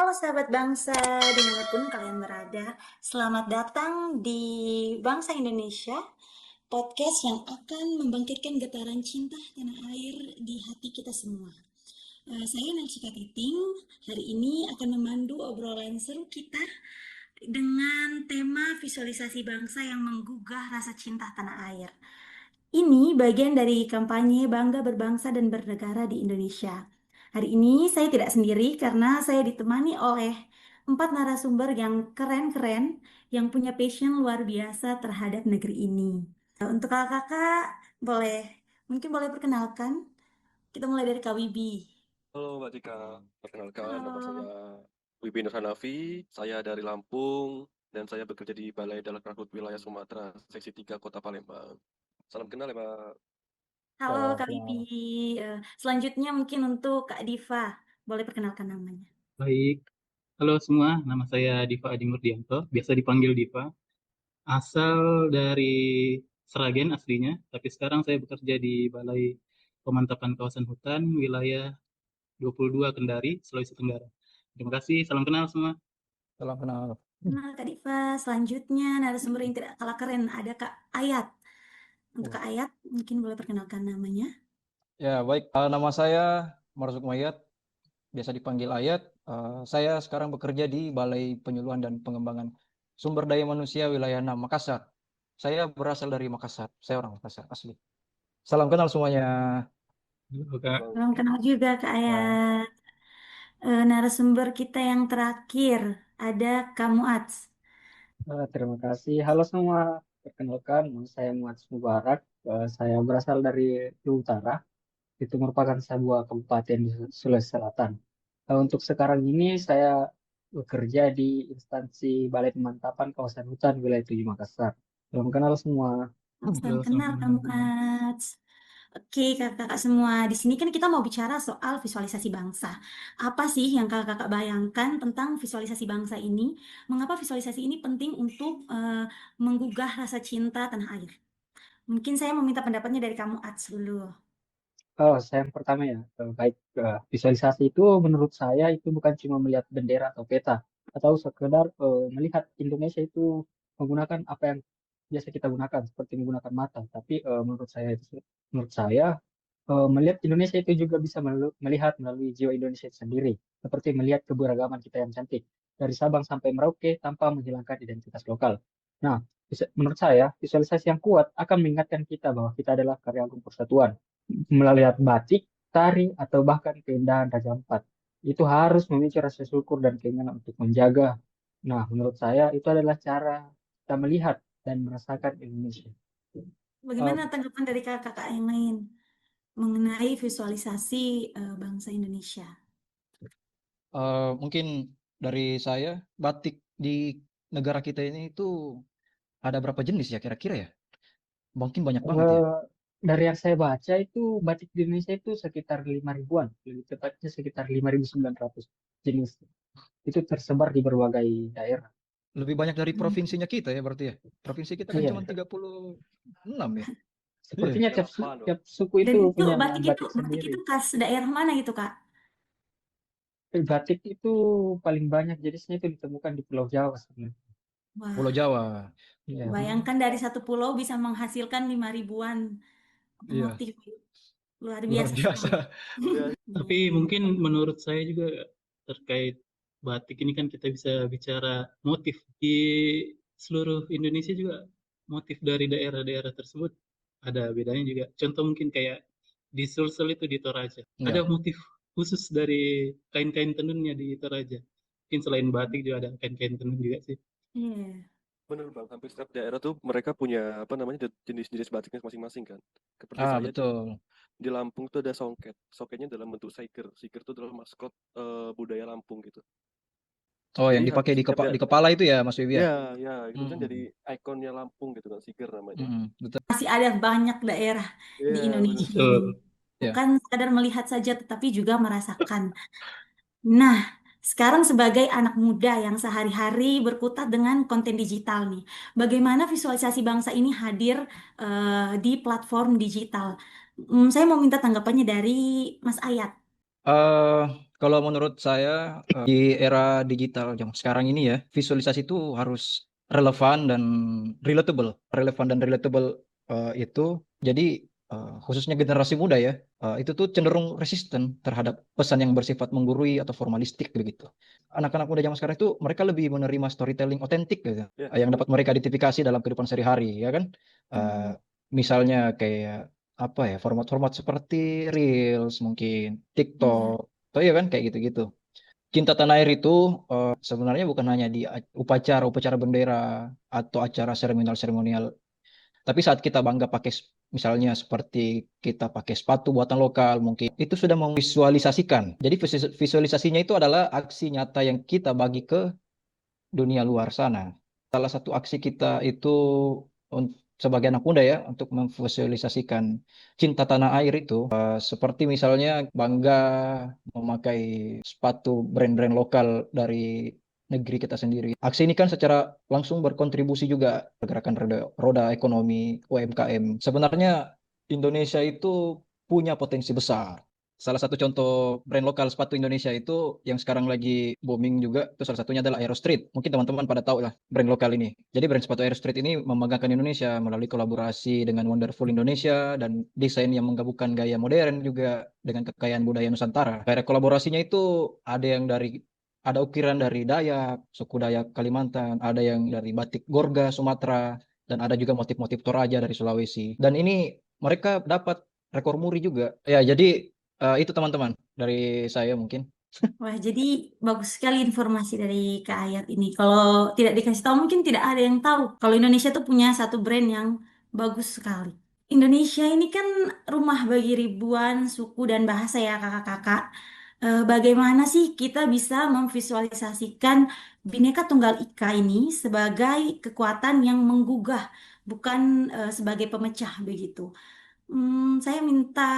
Halo sahabat bangsa, dimanapun kalian berada, selamat datang di Bangsa Indonesia, podcast yang akan membangkitkan getaran cinta tanah air di hati kita semua. Saya Nansika Titing, hari ini akan memandu obrolan seru kita dengan tema visualisasi bangsa yang menggugah rasa cinta tanah air. Ini bagian dari kampanye Bangga Berbangsa dan Bernegara di Indonesia. Hari ini saya tidak sendiri karena saya ditemani oleh 4 narasumber yang keren-keren, yang punya passion luar biasa terhadap negeri ini. Untuk kakak-kakak, mungkin boleh perkenalkan. Kita mulai dari Kak Wibi. Halo Mbak Tika, perkenalkan nama saya Halo. Wibi Nur Hanafi, saya dari Lampung dan saya bekerja di Balai Dalakrakut Wilayah Sumatera, Seksi 3 Kota Palembang. Salam kenal ya Mbak. Halo Kak Wibi. Selanjutnya mungkin untuk Kak Diva. Boleh perkenalkan namanya. Baik, halo semua, nama saya Diva Adi Murdianto, biasa dipanggil Diva. Asal dari Sragen aslinya, tapi sekarang saya bekerja di Balai Pemantapan Kawasan Hutan wilayah 22 Kendari, Sulawesi Tenggara. Terima kasih, salam kenal semua. Salam kenal. Nah, Kak Diva, selanjutnya narasumber yang tidak kalah keren ada Kak Ayat. Untuk Kak Ayat, mungkin boleh perkenalkan namanya. Ya, baik. Nama saya Marzuk Mayat, biasa dipanggil Ayat. Saya sekarang bekerja di Balai Penyuluhan dan Pengembangan Sumber Daya Manusia Wilayah 6 Makassar. Saya berasal dari Makassar. Saya orang Makassar asli. Salam kenal semuanya. Halo, Kak. Salam kenal juga Kak Ayat. Narasumber kita yang terakhir ada Kak Muats. Terima kasih. Halo semua. Perkenalkan, nama saya Muhammad Mubarak. Saya berasal dari Luwu Utara. Itu merupakan sebuah kabupaten di Sulawesi Selatan. Untuk sekarang ini saya bekerja di instansi Balai Pemantapan Kawasan Hutan Wilayah 7 Makassar. Salam kenal semua. Salam Halo, kenal salam Kak kenal. Muats. Oke, kakak-kakak semua. Di sini kan kita mau bicara soal visualisasi bangsa. Apa sih yang kakak-kakak bayangkan tentang visualisasi bangsa ini? Mengapa visualisasi ini penting untuk menggugah rasa cinta tanah air? Mungkin saya meminta pendapatnya dari kamu, Ats, dulu. Saya yang pertama ya. Baik, visualisasi itu menurut saya itu bukan cuma melihat bendera atau peta, atau sekedar melihat Indonesia itu menggunakan apa yang biasa kita gunakan, seperti menggunakan mata. Tapi menurut saya melihat Indonesia itu juga bisa melihat melalui jiwa Indonesia itu sendiri, seperti melihat keberagaman kita yang cantik dari Sabang sampai Merauke tanpa menghilangkan identitas lokal. Nah, menurut saya visualisasi yang kuat akan mengingatkan kita bahwa kita adalah karya agung persatuan. Melihat batik, tari, atau bahkan keindahan Raja Ampat, itu harus memicu rasa syukur dan keinginan untuk menjaga. Nah, menurut saya itu adalah cara kita melihat dan merasakan Indonesia. Bagaimana tanggapan dari kakak-kakak yang lain mengenai visualisasi bangsa Indonesia? Mungkin dari saya, batik di negara kita ini itu ada berapa jenis ya kira-kira ya? Mungkin banyak banget ya. Dari yang saya baca itu batik di Indonesia itu sekitar 5 ribuan, lebih tepatnya sekitar 5.900 jenis. Itu tersebar di berbagai daerah. Lebih banyak dari provinsinya kita ya berarti ya. Provinsi kita kan Iya. cuma 36 ya. Sepertinya Iya. tiap suku Dan itu itu punya batik batik itu sendiri. khas daerah mana gitu, Kak? Batik itu paling banyak jenisnya itu ditemukan di Pulau Jawa sebenarnya. Wah, Pulau Jawa. Iya. bayangkan dari satu pulau bisa menghasilkan 5 ribuan Iya, motif. Luar luar biasa biasa. sekali. Tapi mungkin menurut saya juga terkait batik ini kan kita bisa bicara motif di seluruh Indonesia juga, motif dari daerah-daerah tersebut ada bedanya juga. Contoh mungkin kayak di Sulsel itu di Toraja Iya. ada motif khusus dari kain-kain tenunnya di Toraja. Mungkin selain batik juga ada kain-kain tenun juga sih. Iya. Bener Bang, hampir setiap daerah tuh mereka punya jenis-jenis batiknya masing-masing kan. Seperti saya Betul. di Lampung tuh ada songket. Songketnya dalam bentuk siger. Siger itu adalah maskot budaya Lampung gitu. Oh, yang Jadi dipakai hampir di setiap di kepala itu ya, Mas Wibi ya? ya, itu kan jadi ikonnya Lampung gitu kan, siger namanya. Betul. Masih ada banyak daerah di Iya, Indonesia bener. ini. Betul. Ya. Bukan sekadar melihat saja, tetapi juga merasakan. Nah, sekarang sebagai anak muda yang sehari-hari berkutat dengan konten digital nih, bagaimana visualisasi bangsa ini hadir di platform digital? Saya mau minta tanggapannya dari Mas Ayat. Kalau menurut saya di era digital zaman sekarang ini ya, visualisasi itu harus relevan dan relatable. Relevan dan relatable itu jadi khususnya generasi muda ya, itu tuh cenderung resisten terhadap pesan yang bersifat menggurui atau formalistik begitu. Anak-anak muda zaman sekarang itu mereka lebih menerima storytelling otentik gitu, Ya, yang betul. dapat mereka identifikasi dalam kehidupan sehari-hari ya kan. Eh, misalnya kayak apa ya, format-format seperti Reels mungkin, Iya. TikTok. Oh iya kan kayak gitu-gitu. Cinta Tanah Air itu sebenarnya bukan hanya di upacara-upacara bendera atau acara seremonial-seremonial, tapi saat kita bangga pakai misalnya seperti kita pakai sepatu buatan lokal mungkin itu sudah memvisualisasikan. Jadi visualisasinya itu adalah aksi nyata yang kita bagi ke dunia luar sana. Salah satu aksi kita itu sebagai anak muda ya untuk memvisualisasikan cinta tanah air itu seperti misalnya bangga memakai sepatu brand-brand lokal dari negeri kita sendiri. Aksi ini kan secara langsung berkontribusi juga pergerakan roda ekonomi UMKM. Sebenarnya Indonesia itu punya potensi besar. Salah satu contoh brand lokal sepatu Indonesia itu yang sekarang lagi booming juga, itu salah satunya adalah Aero Street. Mungkin teman-teman pada tahu lah brand lokal ini. Jadi brand sepatu Aero Street ini membanggakan Indonesia melalui kolaborasi dengan Wonderful Indonesia dan desain yang menggabungkan gaya modern juga dengan kekayaan budaya Nusantara. Kayak kolaborasinya itu ada ukiran dari Dayak, suku Dayak Kalimantan, ada yang dari batik Gorga Sumatera, dan ada juga motif-motif Toraja dari Sulawesi. Dan ini mereka dapat rekor muri juga. Ya, jadi itu teman-teman dari saya mungkin. Wah, jadi bagus sekali informasi dari Kak Ayat ini. Kalau tidak dikasih tahu mungkin tidak ada yang tahu. Kalau Indonesia tuh punya satu brand yang bagus sekali. Indonesia ini kan rumah bagi ribuan suku dan bahasa ya kakak-kakak. Bagaimana sih kita bisa memvisualisasikan Bhinneka Tunggal Ika ini sebagai kekuatan yang menggugah, bukan sebagai pemecah begitu. Saya minta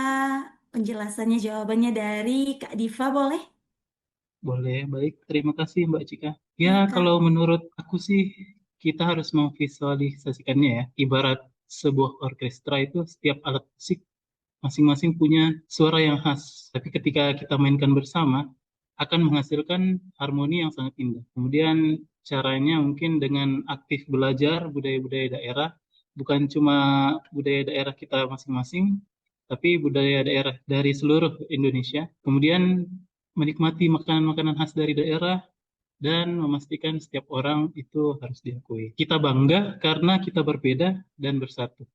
penjelasannya, jawabannya dari Kak Diva, boleh? Boleh, baik. Terima kasih Mbak Cika. Ya, Ya, Kak. kalau menurut aku sih kita harus memvisualisasikannya ya. Ibarat sebuah orkestra itu setiap alat musik masing-masing punya suara yang khas. Tapi ketika kita mainkan bersama, akan menghasilkan harmoni yang sangat indah. Kemudian caranya mungkin dengan aktif belajar budaya-budaya daerah, bukan cuma budaya daerah kita masing-masing, tapi budaya daerah dari seluruh Indonesia. Kemudian menikmati makanan-makanan khas dari daerah dan memastikan setiap orang itu harus diakui. Kita bangga karena kita berbeda dan bersatu.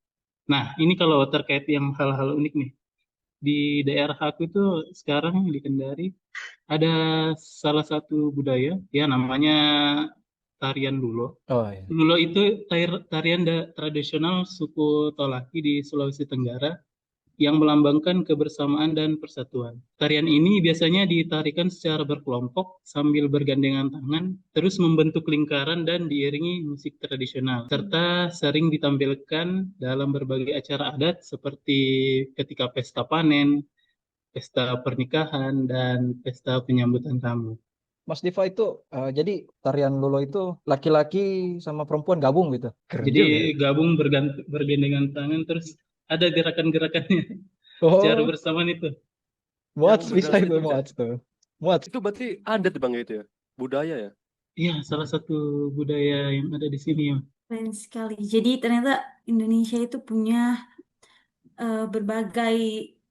Nah, ini kalau terkait yang hal-hal unik nih. Di daerah aku itu sekarang di Kendari ada salah satu budaya ya namanya tarian Lulo. Oh iya. Lulo itu tarian tradisional suku Tolaki di Sulawesi Tenggara yang melambangkan kebersamaan dan persatuan. Tarian ini biasanya ditarikan secara berkelompok sambil bergandengan tangan, terus membentuk lingkaran dan diiringi musik tradisional, serta sering ditampilkan dalam berbagai acara adat seperti ketika pesta panen, pesta pernikahan, dan pesta penyambutan tamu. Mas Diva itu jadi tarian Lulo itu laki-laki sama perempuan gabung gitu. Keren Jadi juga ya. gabung bergandengan tangan, terus ada gerakan-gerakannya secara Oh, bersamaan itu. muat Yang bisa berdasar itu itu bisa. muat tuh. Muat. Itu berarti adat bang itu ya, budaya ya. Iya, salah satu budaya yang ada di sini ya. Keren sekali. Jadi ternyata Indonesia itu punya berbagai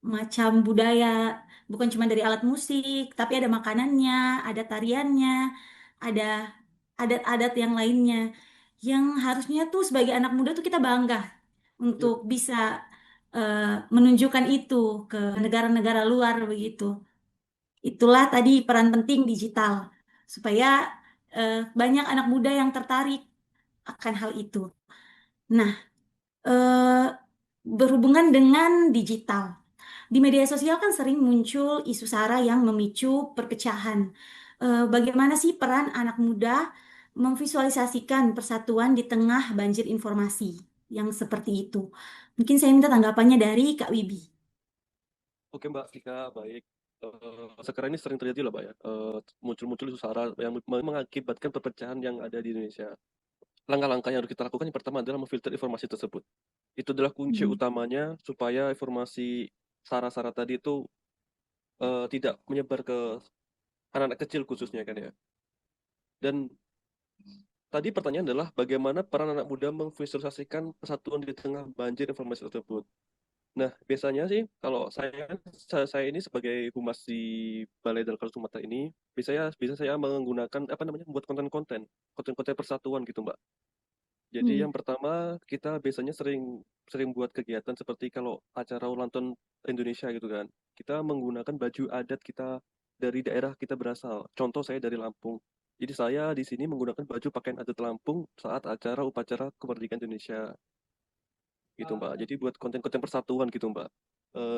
macam budaya, bukan cuma dari alat musik, tapi ada makanannya, ada tariannya, ada adat-adat yang lainnya, yang harusnya tuh sebagai anak muda tuh kita bangga Ya, untuk bisa menunjukkan itu ke negara-negara luar begitu. Itulah tadi peran penting digital, supaya banyak anak muda yang tertarik akan hal itu. Nah, eh, berhubungan dengan digital. Di media sosial kan sering muncul isu sara yang memicu perpecahan. Bagaimana sih peran anak muda memvisualisasikan persatuan di tengah banjir informasi yang seperti itu? Mungkin saya minta tanggapannya dari Kak Wibi. oke Mbak Tika, baik. Sekarang ini sering terjadi lah Mbak ya, muncul-muncul isu sara yang mengakibatkan perpecahan yang ada di Indonesia. Langkah-langkah yang harus kita lakukan yang pertama adalah memfilter informasi tersebut. Itu adalah kunci utamanya supaya informasi sara-sara tadi itu tidak menyebar ke anak-anak kecil khususnya kan ya. Dan tadi pertanyaan adalah bagaimana peran anak muda memvisualisasikan persatuan di tengah banjir informasi tersebut. Nah, biasanya sih kalau saya ini sebagai humas di Balai Dalkar Sumatera ini, bisa saya menggunakan apa namanya membuat konten-konten persatuan gitu, Mbak. Jadi Hmm. yang pertama kita biasanya sering sering buat kegiatan seperti kalau acara ulang tahun Indonesia gitu kan. Kita menggunakan baju adat kita dari daerah kita berasal. Contoh saya dari Lampung. Jadi saya di sini menggunakan baju pakaian adat Lampung saat acara upacara kemerdekaan Indonesia gitu Mbak. Jadi buat konten-konten persatuan gitu Mbak.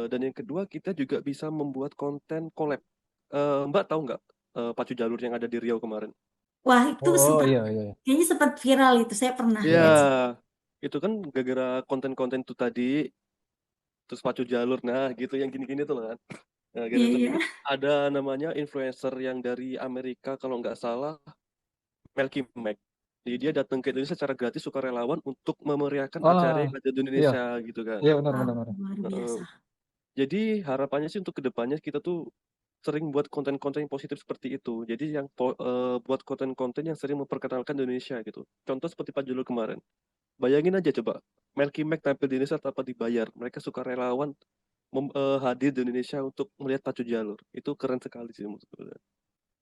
Dan yang kedua kita juga bisa membuat konten collab. Mbak tahu nggak pacu jalur yang ada di Riau kemarin? Wah, itu Oh sempat iya iya. Iya. kayaknya sempat viral itu. Saya pernah Iya, lihat sih. itu kan gara-gara konten-konten itu tadi, terus pacu jalur, nah gitu yang gini-gini tuh kan. Nah, Iya, gara-gara iya. itu ada namanya influencer yang dari Amerika kalau nggak salah, Melky Mac. Jadi dia datang ke Indonesia secara gratis sukarelawan untuk memeriahkan acara Ah yang ada di iya Indonesia gitu kan. iya benar Wow, benar benar. luar Heeh. biasa. Jadi harapannya sih untuk kedepannya kita tuh sering buat konten-konten yang positif seperti itu. Jadi buat konten-konten yang sering memperkenalkan Indonesia gitu. Contoh seperti Pak Julur kemarin. Bayangin aja coba, Melky Mac tampil di Indonesia tanpa dibayar. Mereka sukarelawan hadir di Indonesia untuk melihat pacu jalur. Itu keren sekali sih menurut gue.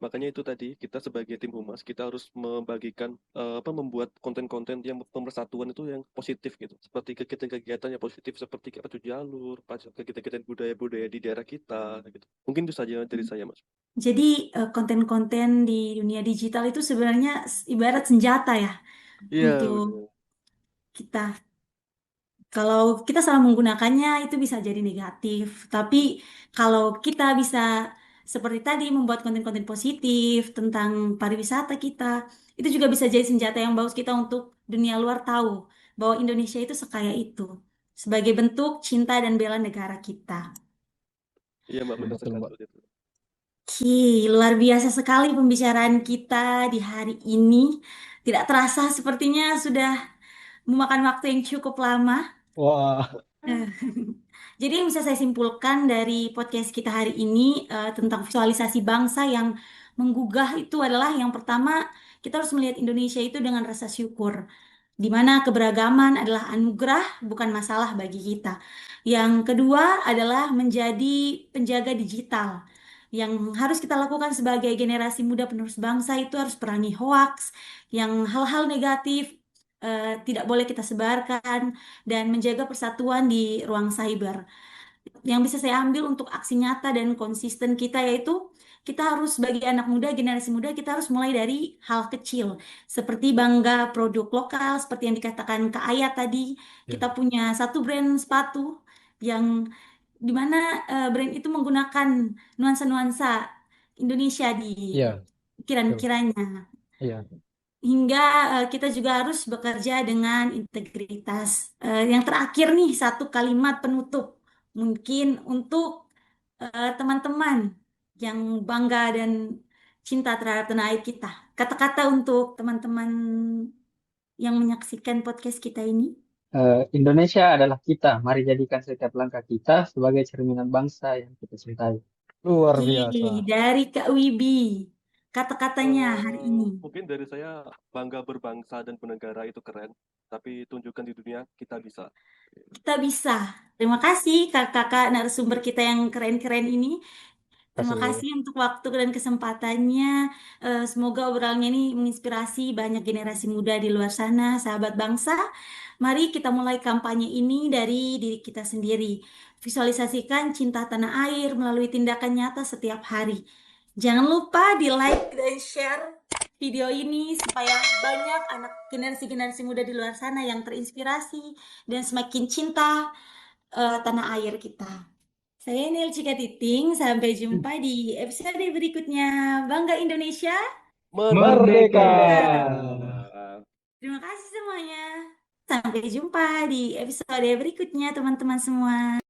Makanya itu tadi kita sebagai tim humas kita harus membagikan membuat konten-konten yang pemersatuan itu yang positif gitu. Seperti kegiatan-kegiatan yang positif seperti kayak pacu jalur, kegiatan-kegiatan budaya-budaya di daerah kita gitu. Mungkin itu saja dari saya, Mas. Jadi konten-konten di dunia digital itu sebenarnya ibarat senjata ya Iya, untuk benar. kita. Kalau kita salah menggunakannya itu bisa jadi negatif. Tapi kalau kita bisa seperti tadi membuat konten-konten positif tentang pariwisata kita, itu juga bisa jadi senjata yang bagus kita untuk dunia luar tahu bahwa Indonesia itu sekaya itu. Sebagai bentuk cinta dan bela negara kita. Iya, Mbak, benar Betul sekali Mbak. seperti itu. Oke, luar biasa sekali pembicaraan kita di hari ini. Tidak terasa sepertinya sudah memakan waktu yang cukup lama. Wah Eh, Jadi yang bisa saya simpulkan dari podcast kita hari ini tentang visualisasi bangsa yang menggugah itu adalah yang pertama kita harus melihat Indonesia itu dengan rasa syukur, di mana keberagaman adalah anugerah bukan masalah bagi kita. Yang kedua adalah menjadi penjaga digital. Yang harus kita lakukan sebagai generasi muda penerus bangsa itu harus perangi hoaks, yang hal-hal negatif tidak boleh kita sebarkan dan menjaga persatuan di ruang cyber. Yang bisa saya ambil untuk aksi nyata dan konsisten kita yaitu kita harus sebagai anak muda, generasi muda, kita harus mulai dari hal kecil. Seperti bangga produk lokal, seperti yang dikatakan Kak Ayat tadi. iya Kita punya satu brand sepatu yang dimana brand itu menggunakan nuansa-nuansa Indonesia di iya betul ukiran-ukirannya. iya. Hingga kita juga harus bekerja dengan integritas. Yang terakhir nih, satu kalimat penutup. Mungkin untuk teman-teman yang bangga dan cinta terhadap tanah air kita. Kata-kata untuk teman-teman yang menyaksikan podcast kita ini. Indonesia adalah kita. Mari jadikan setiap langkah kita sebagai cerminan bangsa yang kita cintai. Luar Oke, biasa. dari Kak Wibi. Kata-katanya hari ini. Mungkin dari saya bangga berbangsa dan bernegara itu keren, tapi tunjukkan di dunia kita bisa. Kita bisa. Terima kasih kakak-kakak narasumber kita yang keren-keren ini. Terima Kasih. kasih untuk waktu dan kesempatannya. Semoga obrolannya ini menginspirasi banyak generasi muda di luar sana, sahabat bangsa. Mari kita mulai kampanye ini dari diri kita sendiri. Visualisasikan cinta tanah air melalui tindakan nyata setiap hari. Jangan lupa di like dan share video ini supaya banyak anak generasi-generasi muda di luar sana yang terinspirasi dan semakin cinta tanah air kita. Saya Nel Cika Titing, sampai jumpa di episode berikutnya. Bangga Indonesia. Merdeka. Merdeka! Terima kasih semuanya. Sampai jumpa di episode berikutnya teman-teman semua.